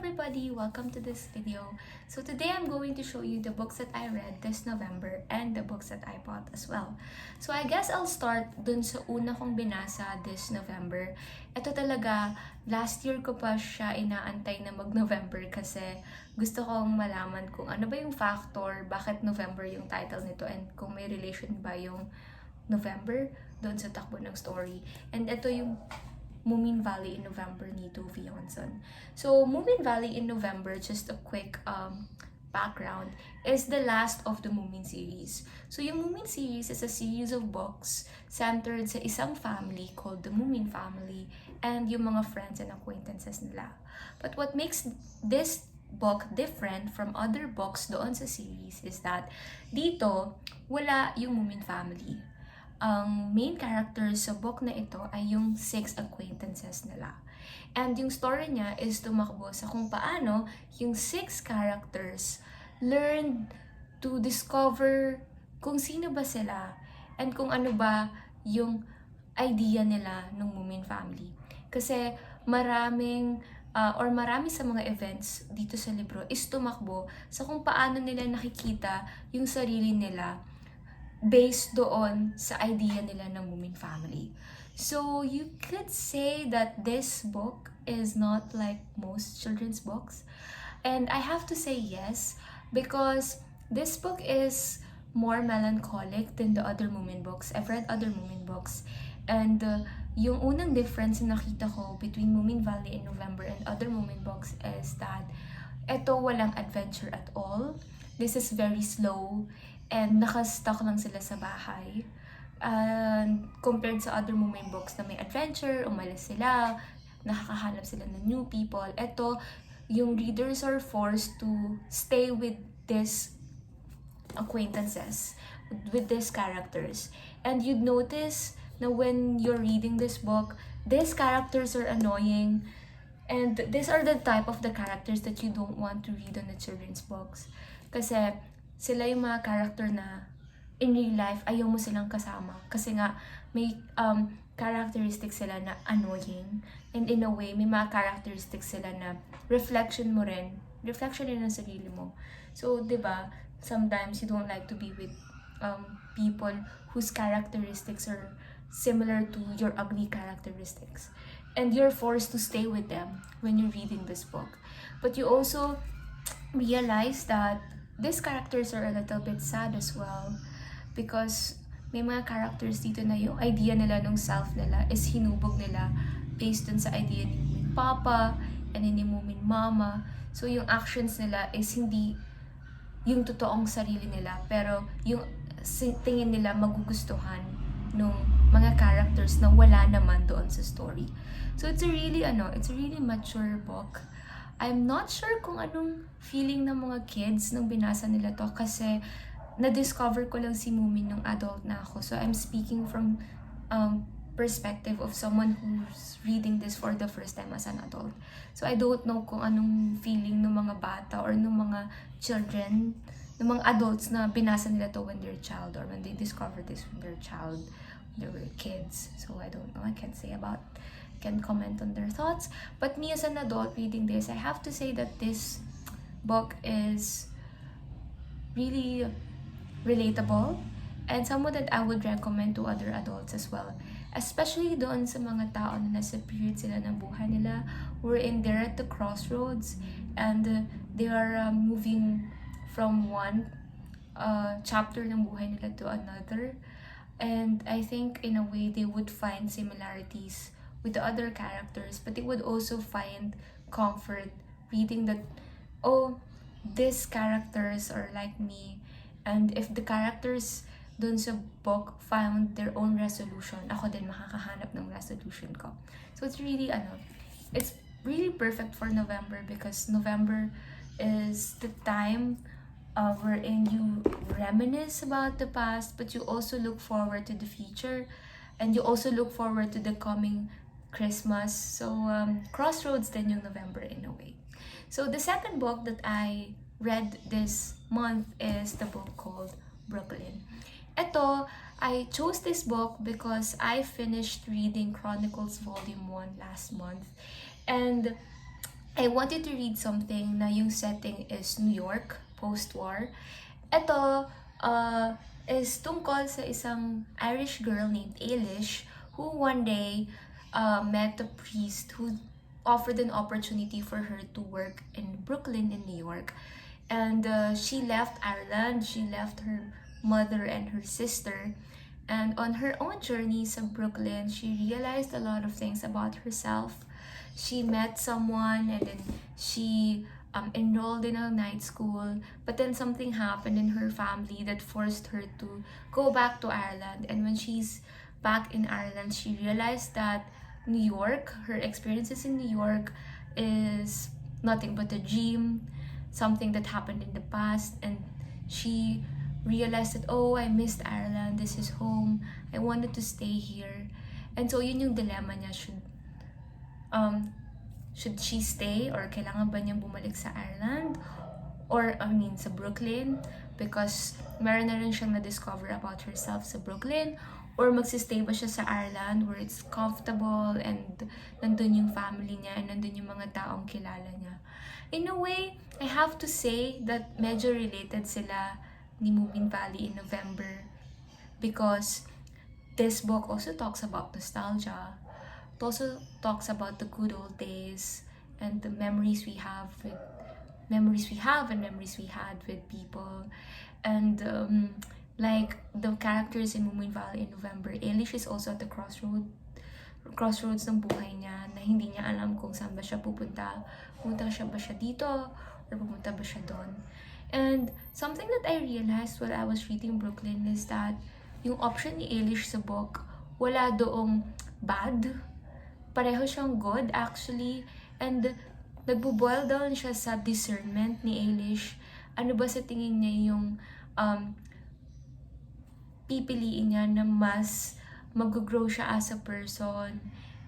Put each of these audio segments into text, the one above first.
everybody, welcome to this video. So today I'm going to show you the books that I read this November and the books that I bought as well. So I guess I'll start dun sa una kong binasa this November. Ito talaga, last year ko pa siya inaantay na mag-November kasi gusto kong malaman kung ano ba yung factor, bakit November yung title nito, and kung may relation ba yung November doon sa takbo ng story. And ito yung Moomin Family in November ni Tove Jansson. So, Moomin Family in November, just a quick background, is the last of the Moomin series. So, yung Moomin series is a series of books centered sa isang family called the Moomin Family and yung mga friends and acquaintances nila. But what makes this book different from other books doon sa series is that dito, wala yung Moomin Family. Ang main characters sa book na ito ay yung 6 acquaintances nila. And yung story niya is tumakbo sa kung paano yung 6 characters learned to discover kung sino ba sila and kung ano ba yung idea nila ng Moomin Family. Kasi marami sa mga events dito sa libro is tumakbo sa kung paano nila nakikita yung sarili nila based doon sa idea nila ng Moomin Family. So, you could say that this book is not like most children's books. And I have to say yes, because this book is more melancholic than the other Moomin books. I've read other Moomin books. And yung unang difference na nakita ko between Moomin Family in November and other Moomin books is that ito walang adventure at all. This is very slow and naka-stuck lang sila sa bahay. Compared sa other Moomin books na may adventure, umalis sila, nakakahanap sila ng new people. Ito, yung readers are forced to stay with these acquaintances, with these characters. And you'd notice na when you're reading this book, these characters are annoying. And these are the type of the characters that you don't want to read on the children's books. Kasi sila yung mga character na in real life, ayaw mo silang kasama. Kasi nga, may characteristics sila na annoying. And in a way, may mga characteristics sila na reflection mo rin. Reflection rin ng sarili mo. So, di ba, sometimes you don't like to be with people whose characteristics are similar to your ugly characteristics. And you're forced to stay with them when you're reading this book. But you also realize that these characters are a little bit sad as well because may mga characters dito na yung idea nila nung self nila is hinubog nila based dun sa idea ni Moomin Papa and ni Moomin Mama. So yung actions nila is hindi yung totoong sarili nila pero yung tingin nila magugustuhan nung mga characters na wala naman doon sa story. So it's a really mature book. I'm not sure kung anong feeling ng mga kids nung binasa nila to kasi na-discover ko lang si Moomin nung adult na ako. So I'm speaking from perspective of someone who's reading this for the first time as an adult. So I don't know kung anong feeling ng mga bata or ng mga children, ng mga adults na binasa nila to when they're child or when they discovered this when they're child, when they were kids. So I don't know, I can't comment on their thoughts. But me as an adult reading this, I have to say that this book is really relatable and someone that I would recommend to other adults as well. Especially doon sa mga tao na nasa period sila ng buhay nila, wherein they're at the crossroads and they are moving from one chapter ng buhay nila to another. And I think in a way they would find similarities with the other characters, but they would also find comfort reading that, oh, these characters are like me, and if the characters dun sa book found their own resolution, ako din makakahanap ng resolution ko. So it's really perfect for November because November is the time wherein you reminisce about the past, but you also look forward to the future, and you also look forward to the coming Christmas. So, crossroads din yung November in a way. So, the second book that I read this month is the book called Brooklyn. Ito, I chose this book because I finished reading Chronicles Volume 1 last month. And I wanted to read something na yung setting is New York, post-war. Ito is tungkol sa isang Irish girl named Ailish who one day met a priest who offered an opportunity for her to work in Brooklyn in New York. And she left Ireland, she left her mother and her sister. And on her own journey sa Brooklyn, she realized a lot of things about herself. She met someone and then she enrolled in a night school, but then something happened in her family that forced her to go back to Ireland. And when she's back in Ireland, she realized that New York, her experiences in New York is nothing but a dream, something that happened in the past, and she realized that, oh, I missed Ireland, this is home, I wanted to stay here. And so yun yung dilemma niya, should she stay or kailangan ba niyang bumalik sa Ireland or sa Brooklyn, because meron na rin siyang na-discover about herself sa Brooklyn, or magsistay ba siya sa Ireland where it's comfortable and nandun yung family niya and nandun yung mga taong kilala niya. In a way, I have to say that medyo related sila ni Moomin Family in November, because this book also talks about nostalgia. It also talks about the good old days and the memories we have and memories we had with people. And like the characters in Moomin Valley in November, Ailish is also at the crossroads ng buhay niya na hindi niya alam kung saan ba siya pupunta. Pupunta siya ba siya dito or pupunta ba siya doon. And something that I realized while I was reading Brooklyn is that yung option ni Ailish sa book, wala doong bad. Pareho siyang good actually. And nagbo-boil down siya sa discernment ni Ailish. Ano ba sa tingin niya yung pipiliin niya na mas mag-grow siya as a person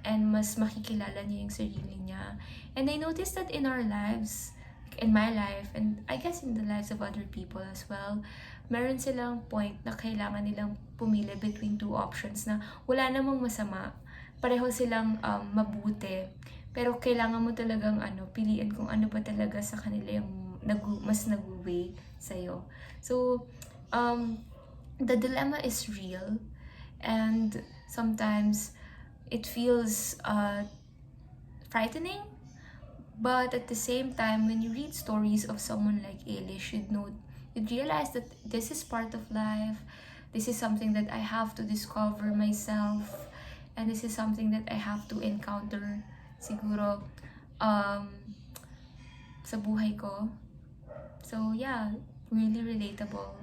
and mas makikilala niya yung sarili niya. And I noticed that in our lives, in my life, and I guess in the lives of other people as well, meron silang point na kailangan nilang pumili between two options na wala namang masama. Pareho silang mabuti. Pero kailangan mo talagang piliin kung ano ba talaga sa kanila yung mas nag-weigh sa'yo. So, the dilemma is real, and sometimes it feels frightening, but at the same time, when you read stories of someone like Ailish, you'd realize that this is part of life. This is something that I have to discover myself, and this is something that I have to encounter siguro sa buhay ko. So yeah, really relatable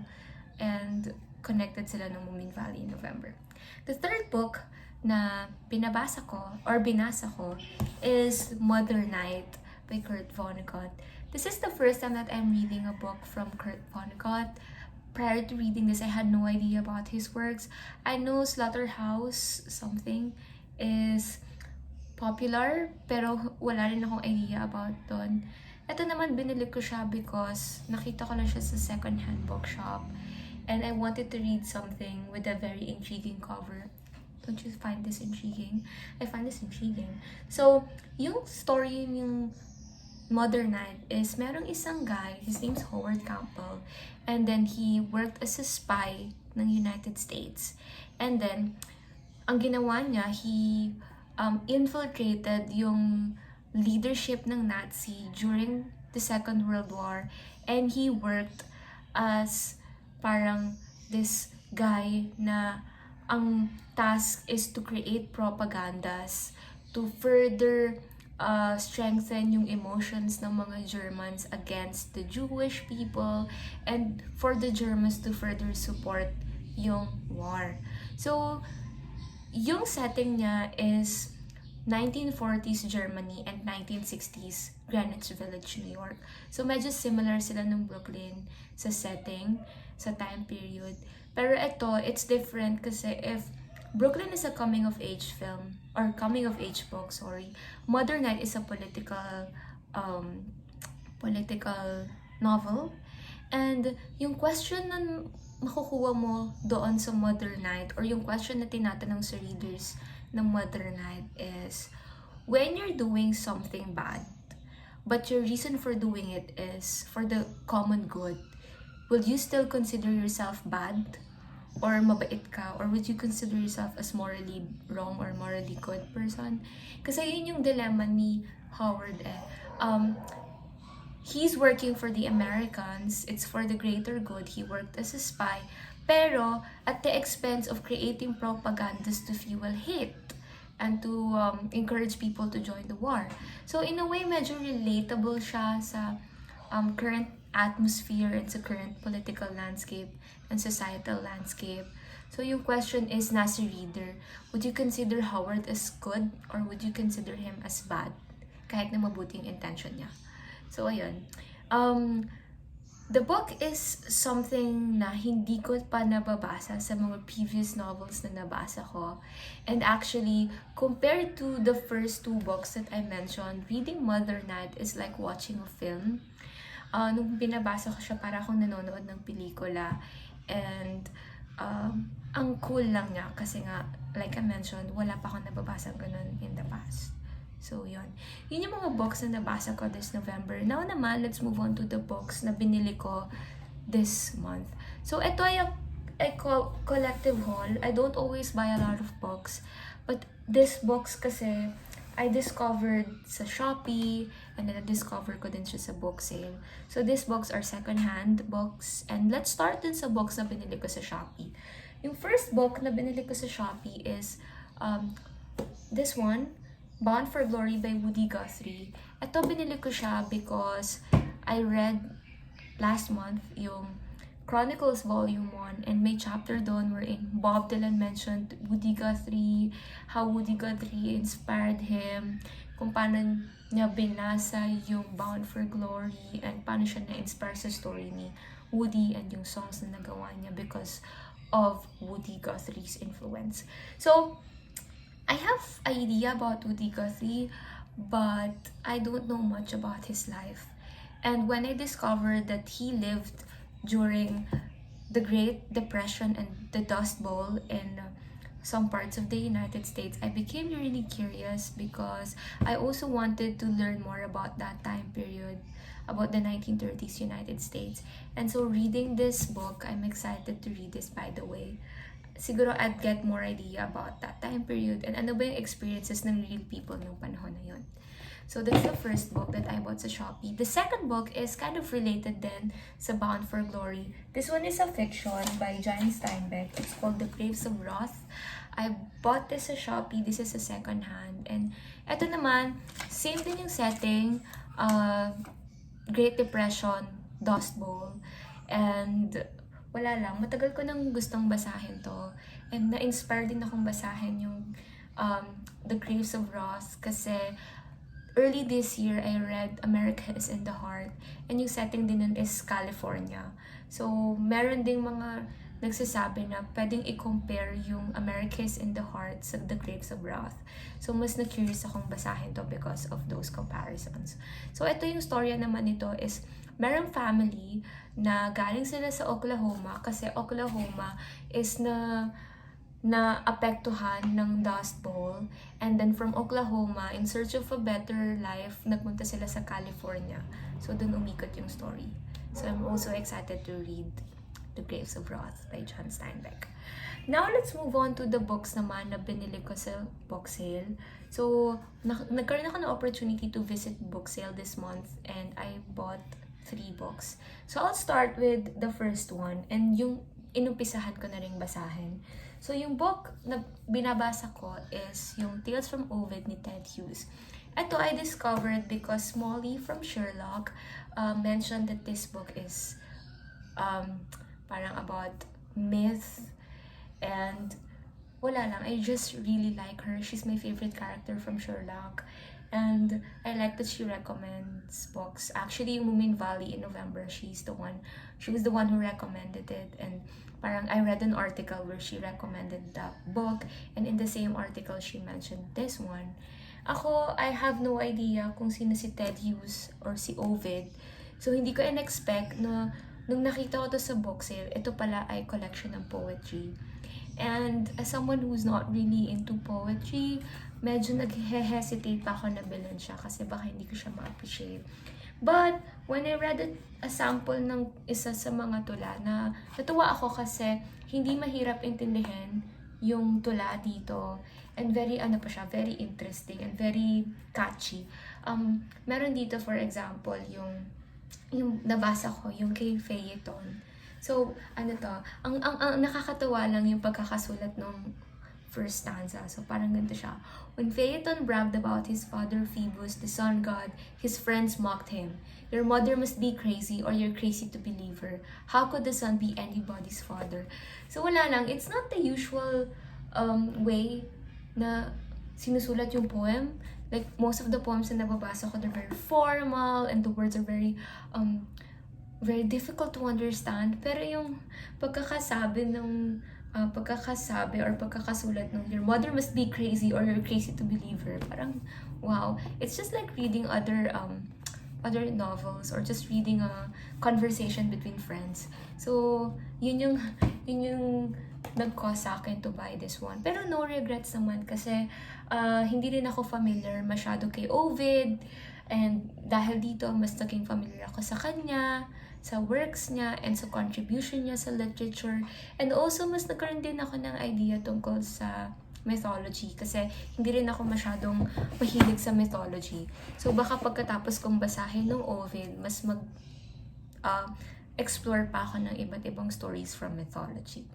and connected sila ng Moomin Valley in November. The third book na binasa ko is Mother Night by Kurt Vonnegut. This is the first time that I'm reading a book from Kurt Vonnegut. Prior to reading this, I had no idea about his works. I know Slaughterhouse something is popular, pero wala rin akong idea about doon. Ito naman, binili ko siya because nakita ko lang siya sa second-hand bookshop. And I wanted to read something with a very intriguing cover. Don't you find this intriguing? I find this intriguing. So, yung story yung Mother Night is merong isang guy, his name's Howard Campbell, and then he worked as a spy ng United States. And then, ang ginawa niya, he infiltrated yung leadership ng Nazi during the Second World War, and he worked as parang this guy na ang task is to create propagandas to further strengthen yung emotions ng mga Germans against the Jewish people and for the Germans to further support yung war. So, yung setting niya is 1940s Germany and 1960s Greenwich Village, New York. So, medyo similar sila ng Brooklyn sa setting, sa time period. Pero ito, it's different kasi if Brooklyn is a coming-of-age film, or coming-of-age book, sorry. Mother Night is a political novel. And yung question na makukuha mo doon sa Mother Night, or yung question na tinatanong sa readers ng Mother Night is, when you're doing something bad, but your reason for doing it is for the common good, will you still consider yourself bad? Or mabait ka? Or would you consider yourself as morally wrong or morally good person? Kasi yun yung dilemma ni Howard eh. He's working for the Americans. It's for the greater good. He worked as a spy. Pero at the expense of creating propagandas to fuel hate and to encourage people to join the war. So in a way, medyo relatable siya sa current atmosphere and sa current political landscape and societal landscape. So yung question is, nasa reader, would you consider Howard as good or would you consider him as bad? Kahit na mabuting intention niya. So ayun. The book is something na hindi ko pa nababasa sa mga previous novels na nabasa ko. And actually, compared to the first two books that I mentioned, reading Mother Night is like watching a film. Nung binabasa ko siya, para akong nanonood ng pelikula. And ang cool lang niya kasi nga, like I mentioned, wala pa akong nababasa ganun in the past. So, yun. Yun yung mga books na nabasa ko this November. Now naman, let's move on to the books na binili ko this month. So, ito ay a collective haul. I don't always buy a lot of books. But this books kasi, I discovered sa Shopee, and then I-discover ko din siya sa book sale. So, these books are second-hand books. And let's start din sa books na binili ko sa Shopee. Yung first book na binili ko sa Shopee is this one, Bound for Glory by Woody Guthrie. Ito binili ko siya because I read last month yung Chronicles Volume 1 and may chapter doon wherein Bob Dylan mentioned Woody Guthrie, how Woody Guthrie inspired him, kung paano niya binasa yung Bound for Glory and paano siya na-inspire sa story ni Woody and yung songs na nagawa niya because of Woody Guthrie's influence. So, I have idea about Woody Guthrie, but I don't know much about his life. And when I discovered that he lived during the Great Depression and the Dust Bowl in some parts of the United States, I became really curious because I also wanted to learn more about that time period, about the 1930s United States. And so reading this book, I'm excited to read this, by the way. Siguro I'd get more idea about that time period and ano ba yung experiences ng real people ng panahon na yun. So that's the first book that I bought sa Shopee. The second book is kind of related then sa Bound for Glory. This one is a fiction by John Steinbeck. It's called The Grapes of Wrath. I bought this sa Shopee. This is a second hand. And eto naman, same din yung setting. Great Depression, Dust Bowl. And wala lang, matagal ko nang gustong basahin to. And na-inspire din akong basahin yung The Grapes of Wrath kasi early this year, I read America is in the Heart. And yung setting din nun is California. So, meron ding mga nagsasabi na pwedeng i-compare yung America is in the Heart sa The Grapes of Wrath. So, mas na-curious akong basahin to because of those comparisons. So, ito yung storya naman nito is merong family na galing sila sa Oklahoma kasi Oklahoma is na-apektuhan ng Dust Bowl. And then from Oklahoma, in search of a better life, nagpunta sila sa California. So dun umikot yung story. So I'm also excited to read The Grapes of Wrath by John Steinbeck. Now, let's move on to the books naman na binili ko sa book sale. So, nagkaroon ako ng opportunity to visit book sale this month and I bought 3 books. So, I'll start with the first one and yung inumpisahan ko na ring basahin. So, yung book na binabasa ko is yung Tales from Ovid ni Ted Hughes. Ito I discovered because Molly from Sherlock mentioned that this book is parang about myth and wala lang. I just really like her. She's my favorite character from Sherlock. And I like that she recommends books. Actually, Moomin Family in November, she was the one who recommended it. And parang I read an article where she recommended that book. And in the same article, she mentioned this one. Ako, I have no idea kung sino si Ted Hughes or si Ovid. So, hindi ko in-expect na nung nakita ko to sa book sale, ito pala ay collection ng poetry. And as someone who's not really into poetry, medyo nag-hesitate pa ako na bilhin siya kasi baka hindi ko siya ma-appreciate. But, when I read a sample ng isa sa mga tula, na natuwa ako kasi hindi mahirap intindihin yung tula dito. And very, very interesting and very catchy. Meron dito, for example, yung nabasa ko, yung kay Phaeton. So, ang nakakatawa lang yung pagkakasulat ng first stanza. So, parang ganito siya. When Phaeton bragged about his father Phoebus, the sun god, his friends mocked him. Your mother must be crazy or you're crazy to believe her. How could the sun be anybody's father? So, wala lang. It's not the usual way na sinusulat yung poem. Like, most of the poems na nababasa ko, they're very formal and the words are very difficult to understand. Pero yung pagkakasabi or pagkakasulat ng your mother must be crazy or you're crazy to believe her, parang wow, it's just like reading other novels or just reading a conversation between friends. So yun yung nag-cause sa akin to buy this one. Pero no regrets naman kasi hindi rin ako familiar masyado kay Ovid, and dahil dito mas naging familiar ako sa kanya, sa works niya, and sa contribution niya sa literature. And also, mas nagkaroon din ako ng idea tungkol sa mythology kasi hindi rin ako masyadong mahilig sa mythology. So, baka pagkatapos kong basahin ng Ovid, mas explore pa ako ng iba't ibang stories from mythology.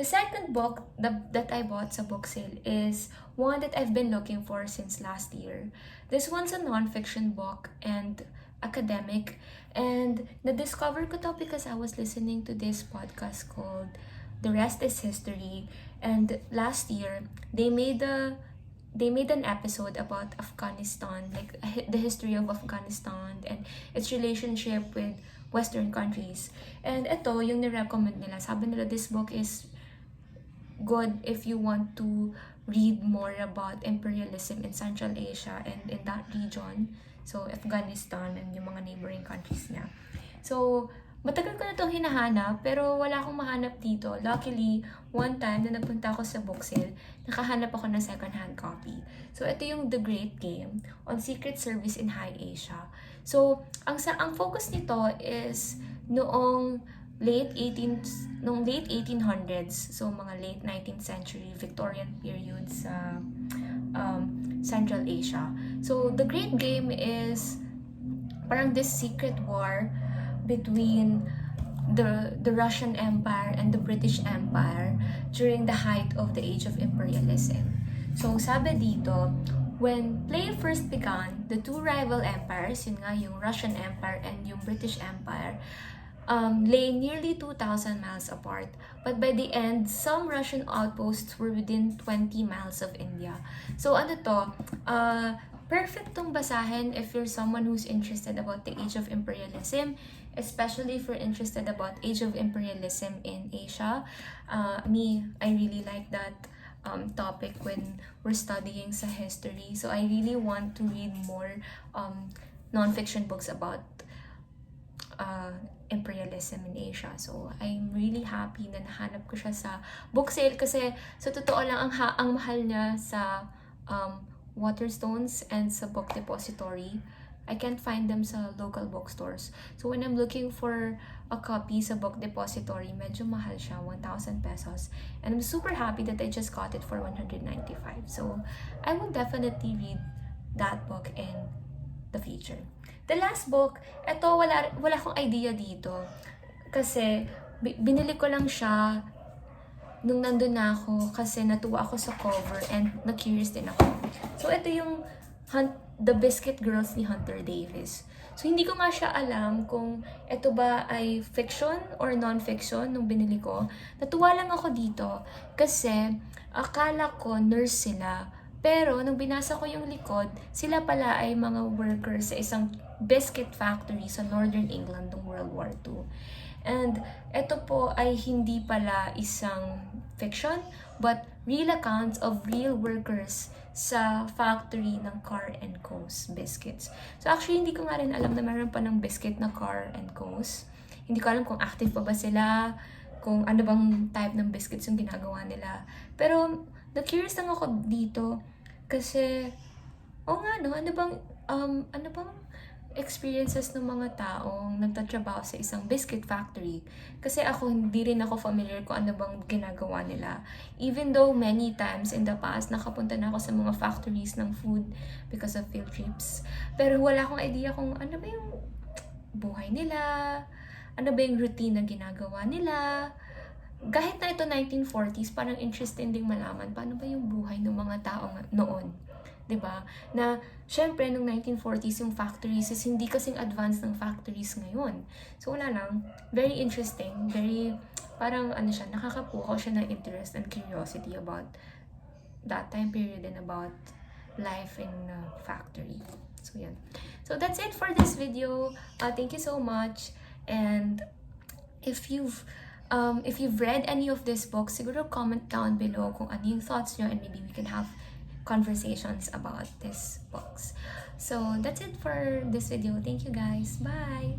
The second book that I bought sa book sale is one that I've been looking for since last year. This one's a non-fiction book and academic, and na-discover ko to because I was listening to this podcast called The Rest is History, and last year they made an episode about Afghanistan, like the history of Afghanistan and its relationship with Western countries. And ito yung ni-recommend nila. Sabi nila this book is good if you want to read more about imperialism in Central Asia and in that region. So, Afghanistan and yung mga neighboring countries niya. So, matagal ko na itong hinahanap, pero wala akong mahanap dito. Luckily, one time na nagpunta ako sa book sale, nakahanap ako ng second-hand copy. So, ito yung The Great Game on Secret Service in High Asia. So, ang focus nito is noong late 1800s, so mga late 19th century, Victorian period sa Central Asia. So, The Great Game is parang this secret war between the Russian Empire and the British Empire during the height of the age of imperialism. So, sabi dito, when play first began, the two rival empires, yun nga yung Russian Empire and yung British Empire, lay nearly 2,000 miles apart. But by the end, some Russian outposts were within 20 miles of India. So perfect tong basahin if you're someone who's interested about the age of imperialism, especially if you're interested about age of imperialism in Asia. I really like that topic when we're studying sa history. So I really want to read more non-fiction books about imperialism in Asia. So, I'm really happy na nahanap ko siya sa book sale kasi sa totoo lang ang mahal niya sa Waterstones and sa Book Depository. I can't find them sa local bookstores. So, when I'm looking for a copy sa Book Depository, medyo mahal siya, 1,000 pesos. And I'm super happy that I just got it for 195. So, I will definitely read that book in the future. The last book, ito wala akong idea dito. Kasi binili ko lang siya nung nandun na ako kasi natuwa ako sa cover and na-curious din ako. So ito yung The Biscuit Girls ni Hunter Davis. So hindi ko nga siya alam kung ito ba ay fiction or non-fiction nung binili ko. Natuwa lang ako dito kasi akala ko nurse sila. Pero, nung binasa ko yung likod, sila pala ay mga workers sa isang biscuit factory sa Northern England noong World War II. And, ito po ay hindi pala isang fiction, but real accounts of real workers sa factory ng Car and Co's biscuits. So, actually, hindi ko nga rin alam na meron pa ng biscuit na Car and Co's. Hindi ko alam kung active pa ba sila, kung ano bang type ng biscuits yung ginagawa nila. Pero, na-curious lang ako dito Kasi, oo nga no, ano bang experiences ng mga taong nagtatrabaho sa isang biscuit factory? Kasi ako, hindi rin ako familiar kung ano bang ginagawa nila. Even though many times in the past, nakapunta na ako sa mga factories ng food because of field trips. Pero wala akong idea kung ano ba yung buhay nila, ano ba yung routine na ginagawa nila. Kahit na ito 1940s, parang interesting ding malaman paano ba yung buhay ng mga tao noon. 'Di ba? Na syempre nung 1940s yung factories is hindi kasing advanced ng factories ngayon. So wala lang, very interesting, very parang ano siya, nakakapukaw siya ng interest and curiosity about that time period and about life in a factory. So yan. So that's it for this video. Thank you so much. And if you've read any of these books, siguro comment down below kung ano yung thoughts nyo and maybe we can have conversations about these books. So that's it for this video. Thank you guys. Bye!